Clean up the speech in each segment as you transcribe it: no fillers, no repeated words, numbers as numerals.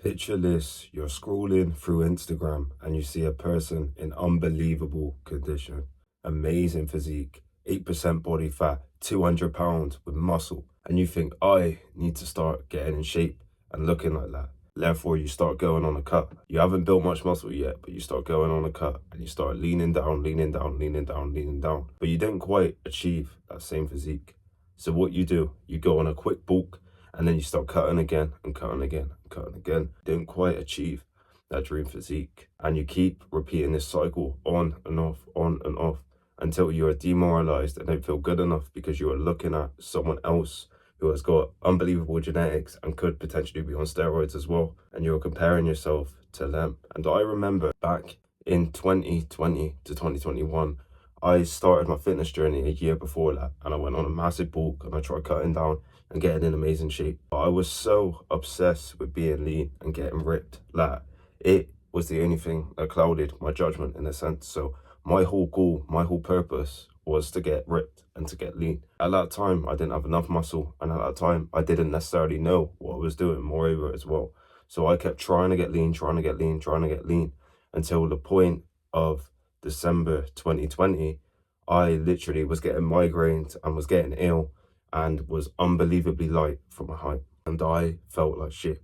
Picture this, you're scrolling through Instagram and you see a person in unbelievable condition, amazing physique, 8% body fat, 200 pounds with muscle, and you think, I need to start getting in shape and looking like that. Therefore, you start going on a cut. You haven't built much muscle yet, but you start going on a cut and you start leaning down, leaning down, leaning down, leaning down. But you don't quite achieve that same physique. So what you do, you go on a quick bulk and then you start cutting again and cutting again and cutting again. You don't quite achieve that dream physique. And you keep repeating this cycle on and off until you are demoralized and don't feel good enough because you are looking at someone else who has got unbelievable genetics and could potentially be on steroids as well. And you're comparing yourself to them. And I remember back in 2020 to 2021, I started my fitness journey a year before that, and I went on a massive bulk and I tried cutting down and getting in amazing shape. But I was so obsessed with being lean and getting ripped that it was the only thing that clouded my judgment in a sense. So my whole goal, my whole purpose was to get ripped and to get lean. At that time, I didn't have enough muscle, and at that time, I didn't necessarily know what I was doing, moreover, as well. So I kept trying to get lean, trying to get lean, trying to get lean until the point of December 2020, I literally was getting migraines and was getting ill and was unbelievably light for my height. And I felt like shit.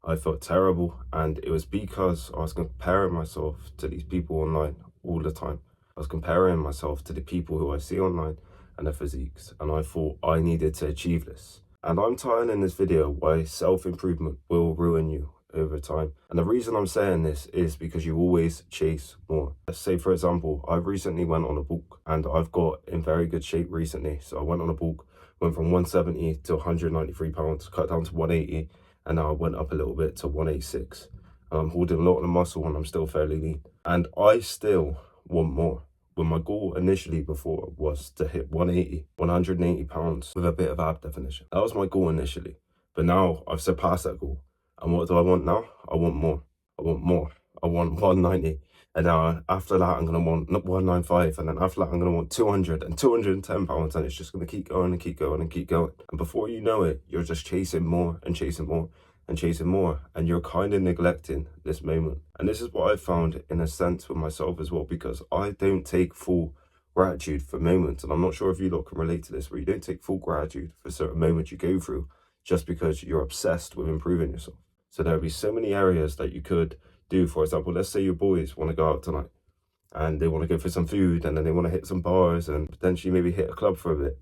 I felt terrible, and it was because I was comparing myself to these people online all the time. I was comparing myself to the people who I see online and their physiques, and I thought I needed to achieve this. And I'm titling in this video why self-improvement will ruin you over time. And the reason I'm saying this is because you always chase more. Let's say, for example, I recently went on a bulk and I've got in very good shape recently. So I went on a bulk, went from 170 to 193 pounds, cut down to 180, and now I went up a little bit to 186. And I'm holding a lot of the muscle and I'm still fairly lean. And I still want more. When my goal initially before was to hit 180 pounds with a bit of ab definition. That was my goal initially. But now I've surpassed that goal. And what do I want now? I want more. I want more. I want 190. And now after that, I'm going to want 195. And then after that, I'm going to want 200 and 210 pounds. And it's just going to keep going and keep going and keep going. And before you know it, you're just chasing more and chasing more and chasing more, and you're kind of neglecting this moment. And this is what I found in a sense with myself as well, because I don't take full gratitude for moments. And I'm not sure if you lot can relate to this, where you don't take full gratitude for certain moments you go through just because you're obsessed with improving yourself. So there'll be so many areas that you could do. For example, let's say your boys want to go out tonight and they want to go for some food, and then they want to hit some bars and potentially maybe hit a club for a bit.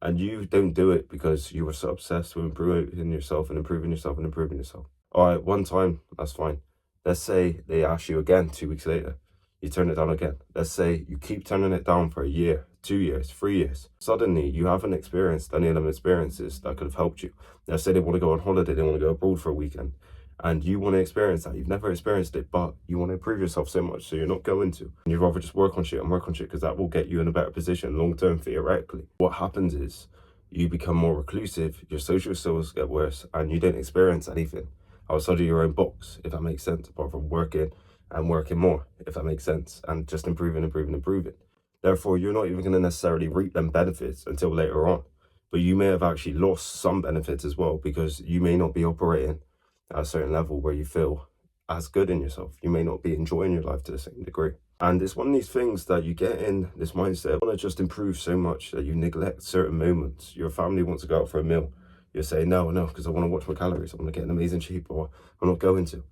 And you don't do it because you were so obsessed with improving yourself and improving yourself and improving yourself. All right, one time, that's fine. Let's say they ask you again 2 weeks later. You turn it down again. Let's say you keep turning it down for a year, 2 years, 3 years. Suddenly, you haven't experienced any of them experiences that could have helped you. Let's say they want to go on holiday, they want to go abroad for a weekend, and you want to experience that. You've never experienced it, but you want to improve yourself so much, so you're not going to. And you'd rather just work on shit because that will get you in a better position long term theoretically. What happens is you become more reclusive, your social skills get worse, and you don't experience anything outside of your own box, if that makes sense, apart from working and working more, if that makes sense, and just improving. Therefore, you're not even going to necessarily reap them benefits until later on. But you may have actually lost some benefits as well, because you may not be operating at a certain level where you feel as good in yourself. You may not be enjoying your life to the same degree. And it's one of these things that you get in this mindset. You want to just improve so much that you neglect certain moments. Your family wants to go out for a meal. You're saying, no, because I want to watch my calories. I want to get in amazing shape, or I'm not going to.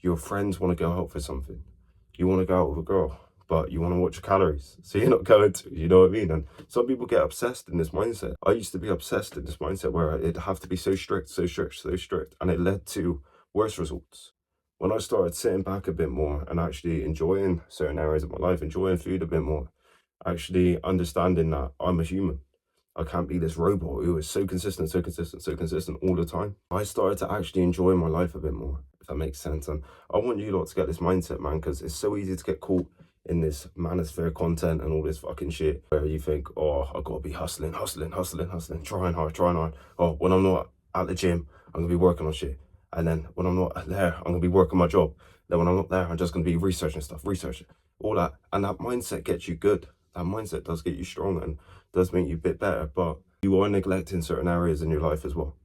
Your friends want to go out for something. You want to go out with a girl, but you want to watch your calories, so you're not going to, you know what I mean? And some people get obsessed in this mindset. I used to be obsessed in this mindset where it'd have to be so strict, and it led to worse results. When I started sitting back a bit more and actually enjoying certain areas of my life, enjoying food a bit more, actually understanding that I'm a human. I can't be this robot who is so consistent all the time. I started to actually enjoy my life a bit more, if that makes sense. And I want you lot to get this mindset, man, because it's so easy to get caught in this manosphere content and all this fucking shit where you think, oh, I gotta be hustling, trying hard. Oh, when I'm not at the gym, I'm gonna be working on shit. And then when I'm not there, I'm gonna be working my job. Then when I'm not there, I'm just gonna be researching all that. And that mindset gets you good. That mindset does get you strong and does make you a bit better, but you are neglecting certain areas in your life as well.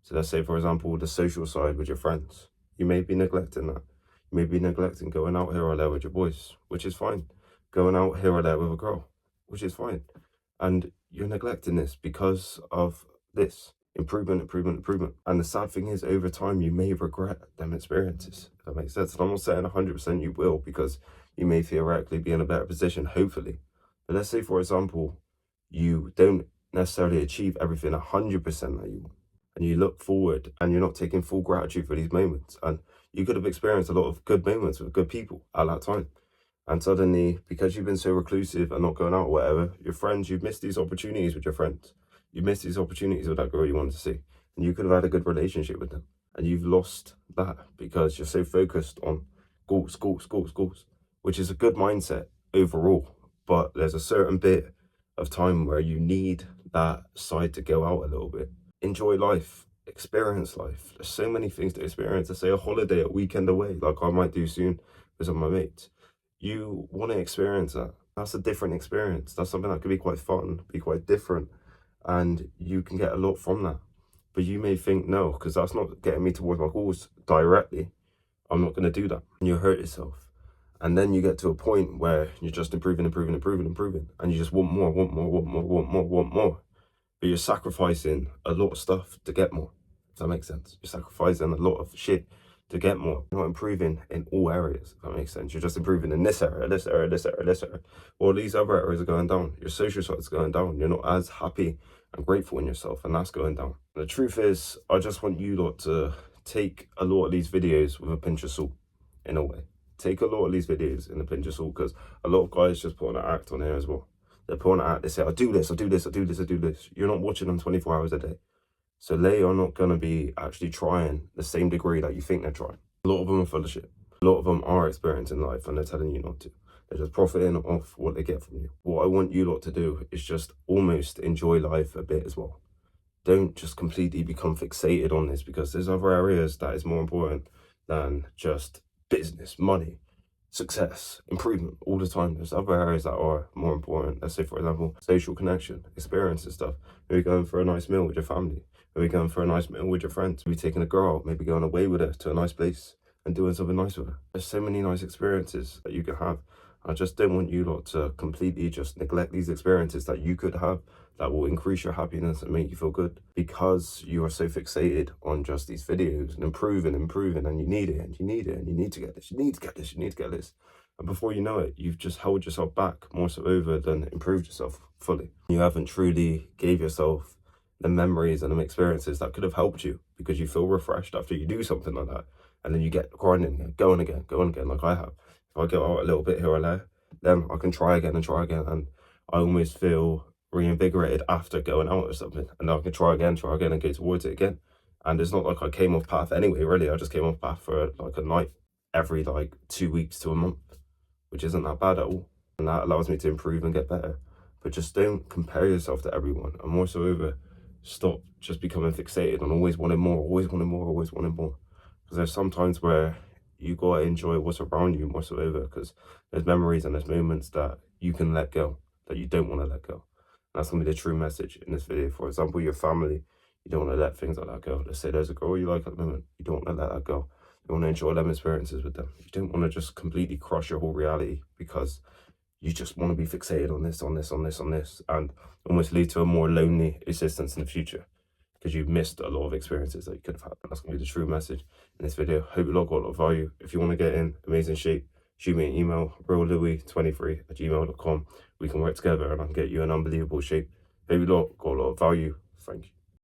So let's say, for example, the social side with your friends. You may be neglecting that. You may be neglecting going out here or there with your boys, which is fine. Going out here or there with a girl, which is fine. And you're neglecting this because of this. Improvement, improvement, improvement. And the sad thing is, over time, you may regret them experiences. If that makes sense. And I'm not saying 100% you will, because you may theoretically be in a better position, hopefully. But let's say, for example, you don't necessarily achieve everything 100% that you want. And you look forward and you're not taking full gratitude for these moments. And you could have experienced a lot of good moments with good people at that time. And suddenly, because you've been so reclusive and not going out or whatever, your friends, you've missed these opportunities with your friends. You missed these opportunities with that girl you wanted to see. And you could have had a good relationship with them. And you've lost that because you're so focused on goals, goals, goals, goals, which is a good mindset overall. But there's a certain bit of time where you need that side to go out a little bit. Enjoy life, experience life. There's so many things to experience. Let's say a holiday, a weekend away, like I might do soon with some of my mates. You want to experience that. That's a different experience. That's something that could be quite fun, be quite different. And you can get a lot from that. But you may think, no, because that's not getting me towards my goals directly. I'm not going to do that. And you hurt yourself. And then you get to a point where you're just improving. And you just want more. But you're sacrificing a lot of stuff to get more. If that makes sense. You're sacrificing a lot of shit to get more. You're not improving in all areas, if that makes sense. You're just improving in this area, this area, this area, this area. Well, these other areas are going down. Your social side's going down. You're not as happy and grateful in yourself, and that's going down. The truth is, I just want you lot to take a lot of these videos with a pinch of salt, in a way. Take a lot of these videos in a pinch of salt, because a lot of guys just put on an act on here as well. They're putting an act, they say, I do this, I do this, I do this, I do this. You're not watching them 24 hours a day. So they are not going to be actually trying the same degree that you think they're trying. A lot of them are full of shit. A lot of them are experiencing life and they're telling you not to. They're just profiting off what they get from you. What I want you lot to do is just almost enjoy life a bit as well. Don't just completely become fixated on this, because there's other areas that is more important than just business, money, success, improvement all the time. There's other areas that are more important. Let's say, for example, social connection, experience and stuff. Maybe going for a nice meal with your family. Maybe going for a nice meal with your friends. Maybe taking a girl out, maybe going away with her to a nice place and doing something nice with her. There's so many nice experiences that you can have. I just don't want you lot to completely just neglect these experiences that you could have that will increase your happiness and make you feel good, because you are so fixated on just these videos and improving, and you need it, and you need it, and you need to get this, you need to get this, you need to get this. And before you know it, you've just held yourself back more so over than improved yourself fully. You haven't truly gave yourself the memories and the experiences that could have helped you, because you feel refreshed after you do something like that. And then you get grinding again, going again, like I have. If I go out a little bit here or there, then I can try again. And I almost feel reinvigorated after going out or something. And then I can try again and go towards it again. And it's not like I came off path anyway, really. I just came off path for like a night every like 2 weeks to a month, which isn't that bad at all. And that allows me to improve and get better. But just don't compare yourself to everyone. And more so over, stop just becoming fixated on always wanting more. Because there's some times where you gotta enjoy what's around you more so over, because there's memories and there's moments that you can let go, that you don't want to let go. And that's gonna be the true message in this video. For example, your family, you don't want to let things like that go. Let's say there's a girl you like at the moment, you don't want to let that go. You want to enjoy them experiences with them. You don't want to just completely crush your whole reality because you just want to be fixated on this, and almost lead to a more lonely existence in the future, because you've missed a lot of experiences that you could have had. That's going to be the true message in this video. Hope you lot got a lot of value. If you want to get in amazing shape, shoot me an email, reallouis23@gmail.com. We can work together and I can get you in unbelievable shape. Hope you lot got a lot of value. Thank you.